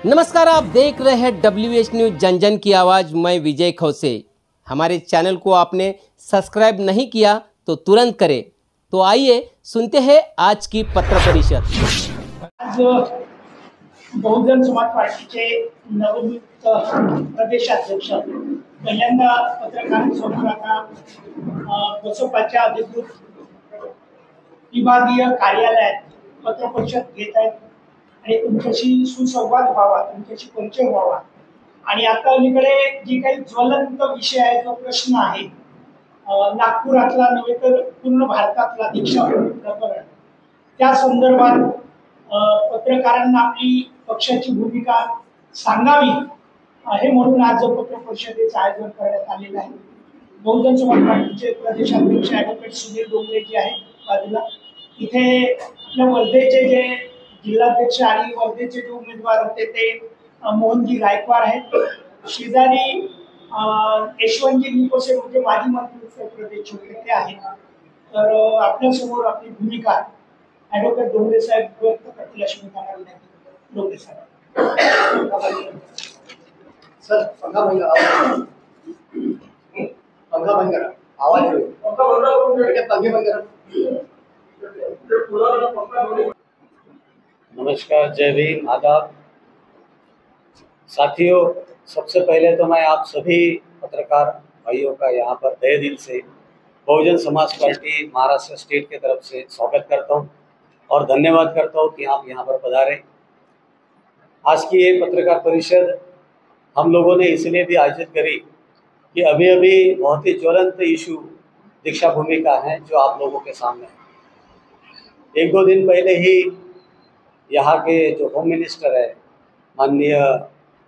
नमस्कार, आप देख रहे हैं WH न्यूज जन जन की आवाज़। मैं विजय खौसे। हमारे चैनल को आपने सब्सक्राइब नहीं किया तो तुरंत करें। तो आइए सुनते हैं आज की पत्र परिषद। आज बहुजन समाज पार्टीचे नवनियुक्त प्रदेशाध्यक्ष पहिल्यांदा पत्रकारांसमोर आता बसपाच्या अधिकृत विभागीय कार्यालयात पत्र परिषद घेत आहेत आणि तुमच्याशी सुसंवाद व्हावा, तुमच्याशी परिचय व्हावा आणि आता अलीकडे जी काही ज्वलंत विषय आहे, जो प्रश्न आहे नागपुरातला नव्हे तर पूर्ण भारतातला दीक्षा प्रकरण, त्या संदर्भात पत्रकारांना आपली पक्षाची भूमिका सांगावी हे म्हणून आज पत्र परिषदेचं आयोजन करण्यात आलेलं आहे। बहुजन समाज पार्टीचे प्रदेशाध्यक्ष ॲडव्होकेट सुनील डोंगरे जे आहेत बाजूला, इथे आपल्या वर्धेचे जे जिल्हाध्यक्ष आणि वर्धेचे जे उमेदवार होते ते मोहनजी गायकवाड आहेत। शेजारी यशवंतजी निकोसे म्हणजे माजी मंत्री उत्तर प्रदेशचे होते ते आहेत। तर आपल्यासमोर आपली भूमिका ॲडव्होकेट डोंगरे साहेब व्यक्त करतील अशी मी त्यांना विनंती करतो। डोंगरे साहेब। सर पंखा बंद करा, पंखा बंद करा, आवाज येतो। पंखा बंद करा, बेटा पंखे बंद करा। नमस्कार, जय भीम, आदाब साथियों। सबसे पहले तो मैं आप सभी पत्रकार भाइयों का यहाँ पर तहे दिल से बहुजन समाज पार्टी महाराष्ट्र स्टेट की तरफ से स्वागत करता हूँ और धन्यवाद करता हूँ कि आप यहाँ पर पधारे। आज की ये पत्रकार परिषद हम लोगों ने इसलिए भी आयोजित करी कि अभी अभी बहुत ही ज्वलंत इशू दीक्षा भूमि का है जो आप लोगों के सामने है। एक दो दिन पहले ही यहाँ के जो होम मिनिस्टर है माननीय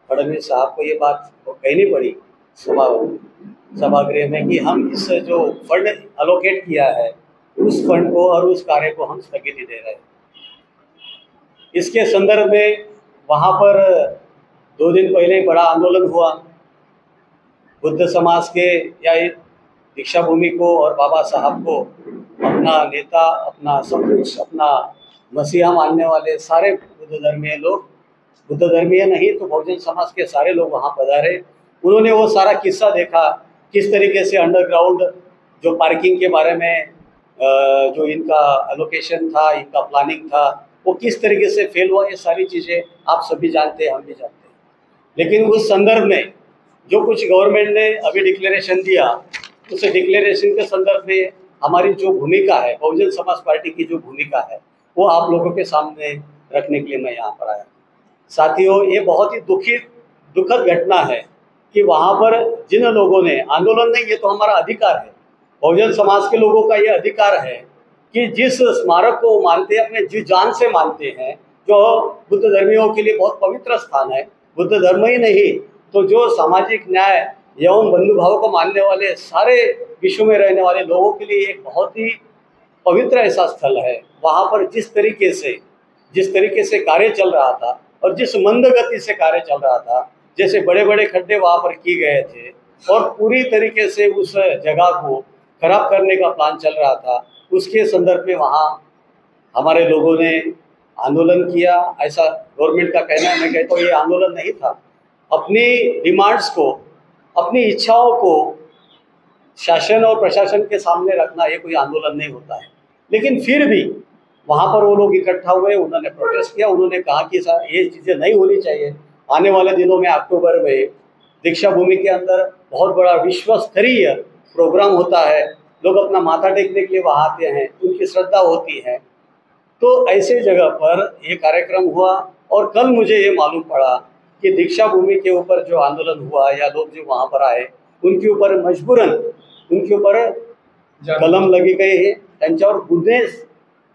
फडणवीस साहब को ये बात कहनी पड़ी सभागृह में कि हम इस जो फंड अलोकेट किया है उस फंड को और उस कार्य को हम स्थगित दे रहे हैं। इसके संदर्भ में वहाँ पर 2 दिन पहले बड़ा आंदोलन हुआ। बुद्ध समाज के या दीक्षा भूमि को और बाबा साहब को अपना नेता, अपना सब कुछ, अपना मसीहा मानने वाले सारे बुद्ध धर्मीय लोग, बुद्ध धर्मीय नहीं तो बहुजन समाज के सारे लोग वहाँ पधारे। उन्होंने वो सारा किस्सा देखा, किस तरीके से अंडरग्राउंड जो पार्किंग के बारे में जो इनका एलोकेशन था, इनका प्लानिंग था, वो किस तरीके से फेल हुआ। ये सारी चीज़ें आप सभी जानते हैं, हम भी जानते हैं। लेकिन उस संदर्भ में जो कुछ गवर्नमेंट ने अभी डिक्लेरेशन दिया, उस डिक्लेरेशन के संदर्भ में हमारी जो भूमिका है, बहुजन समाज पार्टी की जो भूमिका है, वो आप लोगों के सामने रखने के लिए मैं यहाँ पर आया। साथियों, ये बहुत ही दुखद घटना है कि वहाँ पर जिन लोगों ने आंदोलन नहीं, ये तो हमारा अधिकार है, बहुजन समाज के लोगों का ये अधिकार है कि जिस स्मारक को मानते हैं, अपने जी जान से मानते हैं, जो बुद्ध धर्मियों के लिए बहुत पवित्र स्थान है, बुद्ध धर्म ही नहीं तो जो सामाजिक न्याय एवं बंधुभाव को मानने वाले सारे विश्व में रहने वाले लोगों के लिए एक बहुत ही पवित्र ऐसा स्थल है। वहाँ पर जिस तरीके से कार्य चल रहा था और जिस मंद गति से कार्य चल रहा था, जैसे बड़े बड़े खड्डे वहाँ पर किए गए थे और पूरी तरीके से उस जगह को खराब करने का प्लान चल रहा था, उसके संदर्भ में वहाँ हमारे लोगों ने आंदोलन किया। ऐसा गवर्नमेंट का कहना है, मैं कहता हूँ ये आंदोलन नहीं था। अपनी डिमांड्स को, अपनी इच्छाओं को शासन और प्रशासन के सामने रखना ये कोई आंदोलन नहीं होता है। लेकिन फिर भी वहाँ पर वो लोग इकट्ठा हुए, उन्होंने प्रोटेस्ट किया, उन्होंने कहा कि सर ये चीज़ें नहीं होनी चाहिए। आने वाले दिनों में अक्टूबर में दीक्षा भूमि के अंदर बहुत बड़ा विश्व स्तरीय प्रोग्राम होता है, लोग अपना माथा टेकने के लिए वहाँ आते हैं, उनकी श्रद्धा होती है। तो ऐसे जगह पर ये कार्यक्रम हुआ और कल मुझे ये मालूम पड़ा कि दीक्षा भूमि के ऊपर जो आंदोलन हुआ या लोग जो वहाँ पर आए उनके ऊपर मजबूरन उनके ऊपर कलम लगी गई है, त्यांच्यावर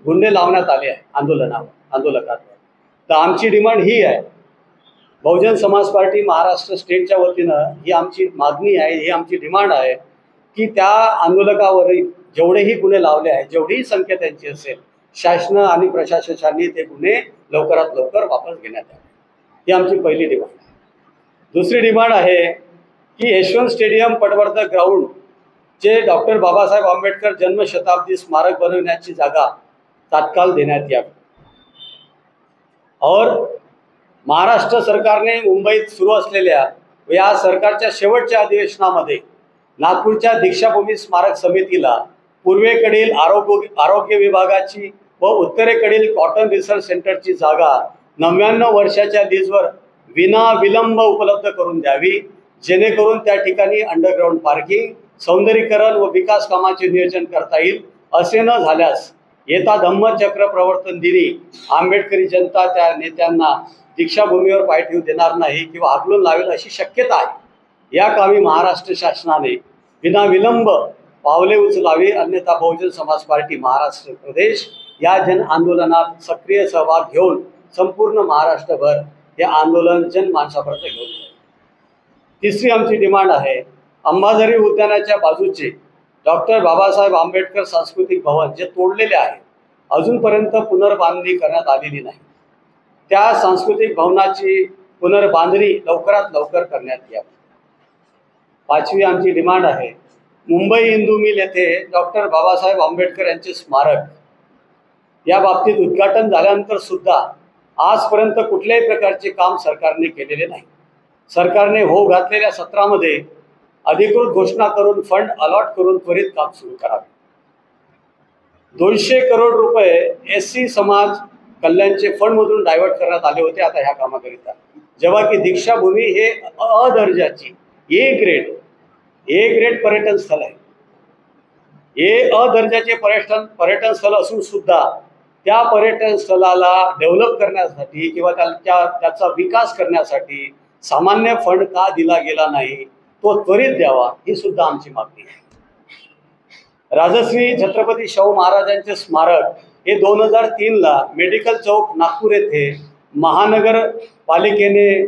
गुन्हे लावण्यात आले आहे आंदोलकांवर। तर आमची डिमांड ही आहे, बहुजन समाज पार्टी महाराष्ट्र स्टेटच्या वतीनं ही आमची मागणी आहे, ही आमची डिमांड आहे की त्या आंदोलकावर जेवढेही गुन्हे लावले आहेत, जेवढीही संख्या त्यांची असेल, शासन आणि प्रशासनाने ते गुन्हे लवकरात लवकर वापस घेण्यात यावे, ही आमची पहिली डिमांड आहे। दुसरी डिमांड आहे की यशवंत स्टेडियम पटवर्धन ग्राउंड जे डॉक्टर बाबासाहेब आंबेडकर जन्मशताब्दी स्मारक बनवण्याची जागा तात्काळ देण्यात यावी और महाराष्ट्र सरकारने मुंबईत सुरू असलेल्या या सरकारच्या शेवटच्या अधिवेशनामध्ये नागपूरच्या दीक्षाभूमी स्मारक समितीला पूर्वेकडील आरोग्य विभागाची व उत्तरेकडील कॉटन रिसर्च सेंटरची जागा 99 वर्षाच्या लीजवर विनाविलंब उपलब्ध करून द्यावी, जेणेकरून त्या ठिकाणी अंडरग्राऊंड पार्किंग, सौंदर्यीकरण व विकास कामाचे नियोजन करता येईल. असे न झाल्यास येता धम्मचक्र प्रवर्तन दिनी आंबेडकरी जनता त्या नेत्यांना दीक्षाभूमीवर पाय ठेवू देणार नाही किंवा हाकलून लावेल अशी शक्यता आहे. या कामी महाराष्ट्र शासनाने विनाविलंब पावले उचलावी, अन्यथा बहुजन समाज पार्टी महाराष्ट्र प्रदेश या जन आंदोलनात सक्रिय सहभाग घेऊन संपूर्ण महाराष्ट्रभर हे आंदोलन जनमानसापर्यंत घेऊन जाईल. तिसरी आमची डिमांड आहे, अंबाझरी उद्यानाच्या बाजूचे डॉक्टर बाबासाहेब आंबेडकर सांस्कृतिक भवन जे तोडलेले आहे, अजूनपर्यंत पुनर्बांधणी करण्यात आलेली नाही. त्या सांस्कृतिक भवनाची पुनर्बांधणी लवकरात लवकर करण्यात यावी. पाचवी आमची डिमांड आहे, मुंबई हिंदू मिल येथे डॉक्टर बाबासाहेब आंबेडकर यांचे स्मारक या बाबतीत उद्घाटन झाल्यानंतर सुद्धा आजपर्यंत कुठल्याही प्रकारचे काम सरकारने केलेले नाही. सरकारने हो घातलेल्या सत्रामध्ये अधिकृत घोषणा करून फंड अलॉट करून त्वरित काम सुरू करावे. 200 करोड रुपये SC समाज कल्याणचे फंडमधून डायव्हर्ट करण्यात आले होते आता ह्या कामाकरिता, जेव्हा की दीक्षाभूमी हे अदर्जाची ए ग्रेड पर्यटन स्थळ आहे. हे अदर्जाचे पर्यटन स्थळ असून सुद्धा त्या पर्यटन स्थळाला डेव्हलप करण्यासाठी किंवा त्याचा विकास करण्यासाठी सामान्य फंड का दिला गेला नाही, तो त्वरित द्यावा, ही सुद्धा आमची मागणी आहे. राजश्री छत्रपती शाहू महाराजांचे स्मारक हे 2003ला मेडिकल चौक नागपूर येथे महानगरपालिकेने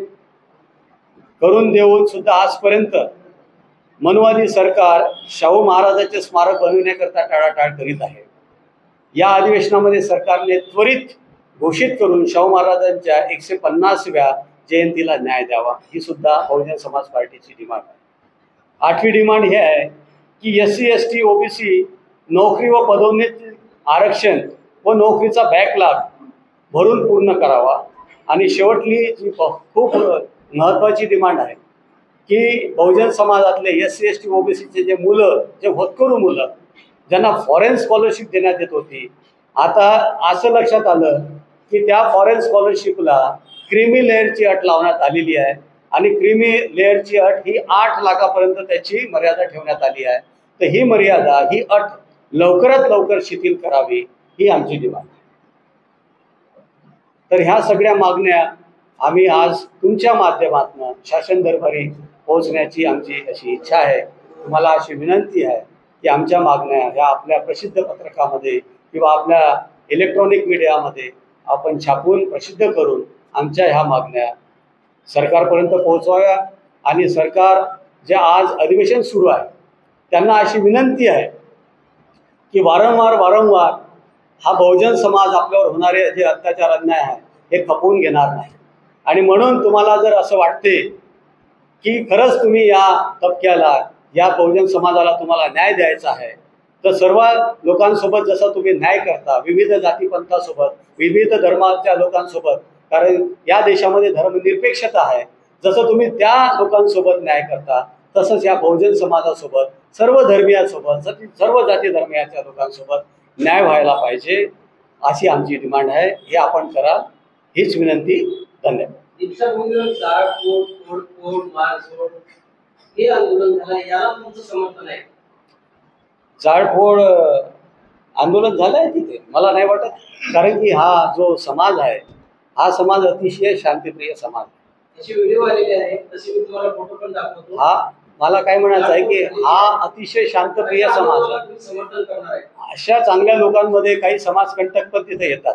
करून देऊन सुद्धा आजपर्यंत मनुवादी सरकार शाहू महाराजांचे स्मारक बनविण्याकरता टाळाटाळ करीत आहे. या अधिवेशनामध्ये सरकारने त्वरित घोषित करून शाहू महाराजांच्या 150व्या जयंतीला न्याय द्यावा, ही सुद्धा बहुजन समाज पार्टीची डिमांड आहे. आठवी डिमांड ही आहे की SC ST OBC नोकरी व पदोन्नती आरक्षण व नोकरीचा बॅकलॉग भरून पूर्ण करावा. आणि शेवटली जी खूप महत्त्वाची डिमांड आहे की बहुजन समाजातले SC ST OBCचे जे मुलं, जे होतकरू मुलं ज्यांना फॉरेन स्कॉलरशिप देण्यात येत होती, आता असं लक्षात आलं की त्या फॉरेन स्कॉलरशिपला क्रीमी लेअरची अट लावण्यात आलेली आहे आणि क्रीमी लेअरची अट ही 8 लाखापर्यंत त्याची मर्यादा ठेवण्यात आली आहे. तर ही मर्यादा, ही अट लवकरात लवकर शिथिल करावी, ही आमची डिमांड आहे. तर ह्या सगळ्या मागण्या आम्ही आज तुमच्या माध्यमातून शासन दरबारी पोहोचण्याची आमची अशी इच्छा आहे. तुम्हाला अशी विनंती आहे की आमच्या मागण्या ह्या आपल्या प्रसिद्ध पत्रकामध्ये किंवा आपल्या इलेक्ट्रॉनिक मीडियामध्ये आपण छापून प्रसिद्ध करून आमच्या ह्या मागण्या सरकारपर्यंत पोहोचवाव्या. आणि सरकार जे आज अधिवेशन सुरू आहे त्यांना अशी विनंती आहे की वारंवार हा बहुजन समाज आपल्यावर होणारे जे अत्याचार अन्याय आहे हे खपवून घेणार नाही. आणि म्हणून तुम्हाला जर असं वाटते की खरंच तुम्ही या तबक्याला, या बहुजन समाजाला तुम्हाला न्याय द्यायचा आहे, तर सर्व लोकांसोबत जसा तुम्ही न्याय करता, विविध जातीपंथासोबत, विविध धर्माच्या लोकांसोबत, कारण या देशामध्ये धर्मनिरपेक्षता आहे, जसं तुम्ही त्या लोकांसोबत न्याय करता तसंच या बहुजन समाजासोबत, सर्व धर्मियांसोबत, सर्व जाती धर्मियाच्या लोकांसोबत न्याय व्हायला पाहिजे, अशी आमची डिमांड आहे. हे आपण करा, हीच विनंती. धन्यवाद. दीक्षाभूमीवर जाळपोळ, तोडफोड, मारझोड हे आंदोलन झालं, याला तुमचं समर्थन आहे? जाळपोळ आंदोलन झालं आहे तिथे, मला नाही वाटत, कारण की हा जो समाज आहे हा समाज अतिशय शांतिप्रिय समाज आहे. त्याचे व्हिडिओ आलेले आहेत, तसे मी तुम्हाला फोटो पण दाखवतो. हा, मला काय म्हणायचं आहे की हा अतिशय शांतप्रिय समाज आहे. समर्थन करणार आहे. अशा चांगल्या लोकांमध्ये काही समाजकंटक पण तिथे येतात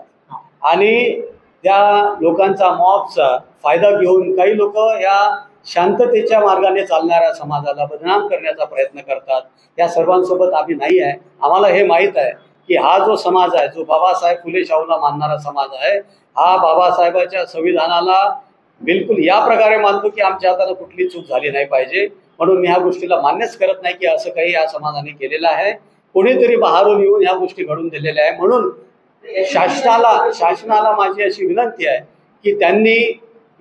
आणि त्या लोकांचा, मॉबचा फायदा घेऊन काही लोक या शांततेच्या मार्गाने चालणाऱ्या समाजाला बदनाम करण्याचा प्रयत्न करतात. या सर्वांसोबत आम्ही नाही आहे. आम्हाला हे माहीत आहे की हा जो समाज आहे, जो बाबासाहेब फुले शाहूला मानणारा समाज आहे, हा बाबासाहेबाच्या संविधानाला बिलकुल या प्रकारे मानतो की आमच्या हाताने कुठली चूक झाली नाही पाहिजे. म्हणून मी ह्या गोष्टीला मान्यच करत नाही की असं काही या समाजाने केलेलं आहे. कोणीतरी बाहेरून येऊन ह्या गोष्टी घडून दिलेल्या आहे. म्हणून शासनाला माझी अशी विनंती आहे की त्यांनी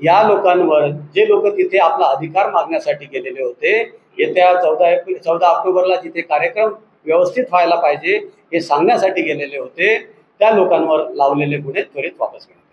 या लोकांवर, जे लोक तिथे आपला अधिकार मागण्यासाठी गेलेले होते, येत्या 14 ऑक्टोबरला जिथे कार्यक्रम व्यवस्थित व्हायला पाहिजे हे सांगण्यासाठी गेलेले होते, त्या लोकांवर लावलेले गुन्हे त्वरित वापस घेण्यात.